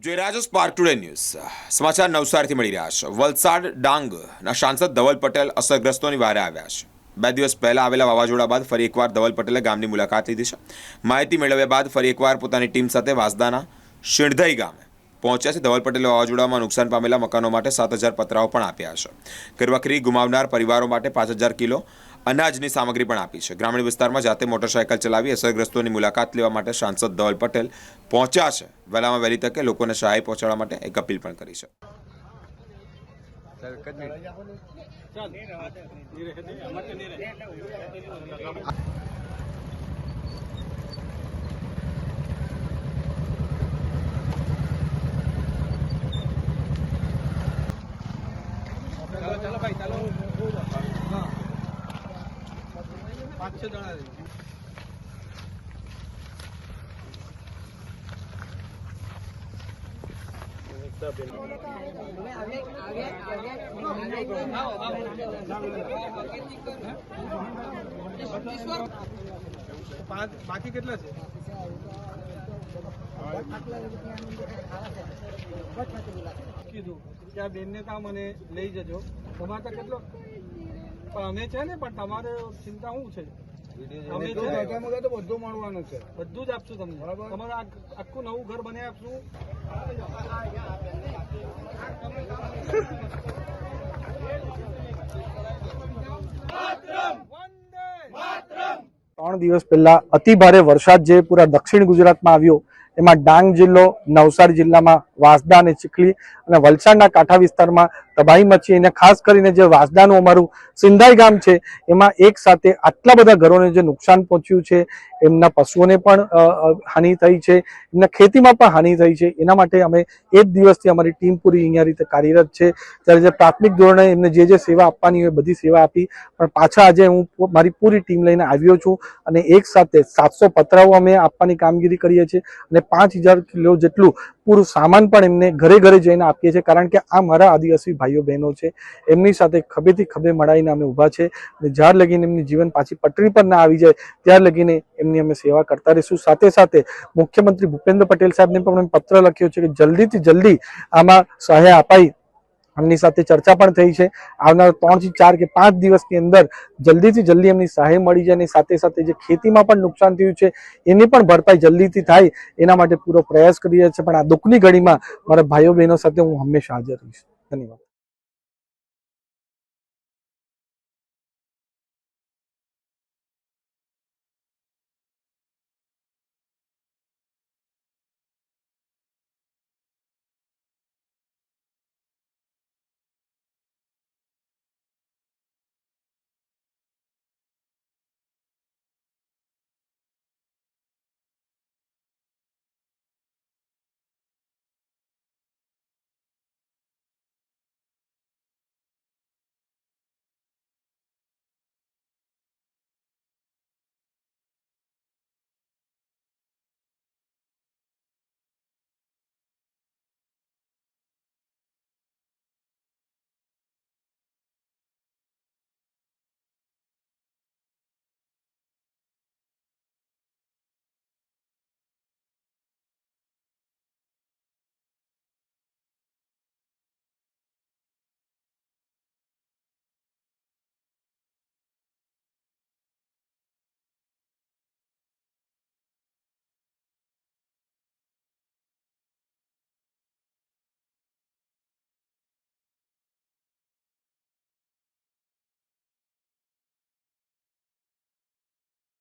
જોઈ રહ્યા છો સ્પાર્ક ટુડે ન્યૂઝ સમાચાર નવસારીથી મળી રહ્યા છે। વલસાડ ડાંગના સાંસદ ધવલ પટેલ અસરગ્રસ્તોની વારે આવ્યા છે। 2 દિવસ પહેલા આવેલા વાવાઝોડા બાદ ફરી એકવાર ધવલ પટેલે ગામની મુલાકાત લીધી છે। માહિતી મેળવ્યા બાદ ફરી એકવાર પોતાની ટીમ સાથે વાસદાના શિણધઈ ગામે પહોંચ્યા છે। ધવલ પટેલે વાવાઝોડામાં નુકસાન પામેલા મકાનો માટે 7,000 પતરાઓ પણ આપ્યા છે। ઘરવખરી ગુમાવનાર પરિવારો માટે 5,000 કિલો અનાજની સામગ્રી પણ આપી છે। ગ્રામીણ વિસ્તારમાં જાતે મોટરસાયકલ ચલાવી અસરગ્રસ્તોની મુલાકાત લેવા માટે સાંસદ ધવલ પટેલ પહોંચ્યા છે। વહેલામાં વહેલી તકે લોકોને સહાય પહોંચાડવા માટે એક અપીલ પણ કરી છે। चलो भाई चलो हाँ 5-6 जणा बाकी કેટલા છે કીધું કે આ બેનને કામ અને લઈ જજો તમારે તો કેટલો પણ અમે છે ને પણ તમારે ચિંતા શું છે અમે તો બધું મળવાનું છે બધું જ આપશું તમને તમારે આખું નવું ઘર બનાવી આપશું। ત્રણ દિવસ પહેલા અતિ ભારે વરસાદ જે પૂરા દક્ષિણ ગુજરાતમાં આવ્યો એમાં ડાંગ જિલ્લો, નવસારી જિલ્લામાં વાંસદા અને ચીખલી અને વલસાડના કાંઠા વિસ્તારમાં તબાહી મચી। અને ખાસ કરીને જે વાંસદાનું અમારું સિંધાઈ ગામ છે એમાં એક સાથે આટલા બધા ઘરોને જે નુકસાન પહોંચ્યું છે, એમના પશુઓને પણ હાનિ થઈ છે, એમના ખેતીમાં પણ હાનિ થઈ છે। એના માટે અમે એક દિવસથી અમારી ટીમ પૂરી અહીંયા રીતે કાર્યરત છે। ત્યારે જે પ્રાથમિક ધોરણે એમને જે સેવા આપવાની હોય બધી સેવા આપી, પણ પાછા આજે હું મારી પૂરી ટીમ લઈને આવ્યો છું અને એક સાથે 700 પતરાઓ અમે આપવાની કામગીરી કરીએ છીએ અને 5,000 કિલો જેટલું પૂરું સામાન પણ એમને ઘરે ઘરે જઈને આપીએ છીએ। કારણ કે આ મારા આદિવાસી ભાઈઓ બહેનો છે, એમની સાથે ખભેથી ખભે મળાઈને અમે ઊભા છે અને જ્યાર લગીને એમની જીવન પાછી પટરી પર ના આવી જાય ત્યાર લગીને એમની અમે સેવા કરતા રહીશું। સાથે સાથે મુખ્યમંત્રી ભૂપેન્દ્ર પટેલ સાહેબને પણ અમે પત્ર લખ્યો છે કે જલ્દીથી જલ્દી આમાં સહાય અપાય। એમની સાથે ચર્ચા પણ થઈ છે। આવનાર 3 થી 4 કે 5 દિવસની અંદર જલ્દીથી જલ્દી એમની સહાય મળી જાય અને સાથે સાથે જે ખેતીમાં પણ નુકસાન થયું છે એની પણ ભરપાઈ જલ્દીથી થાય એના માટે પૂરો પ્રયાસ કરી રહ્યા છે। પણ આ દુઃખની ઘડીમાં મારા ભાઈઓ બહેનો સાથે હું હંમેશા હાજર રહીશ। ધન્યવાદ।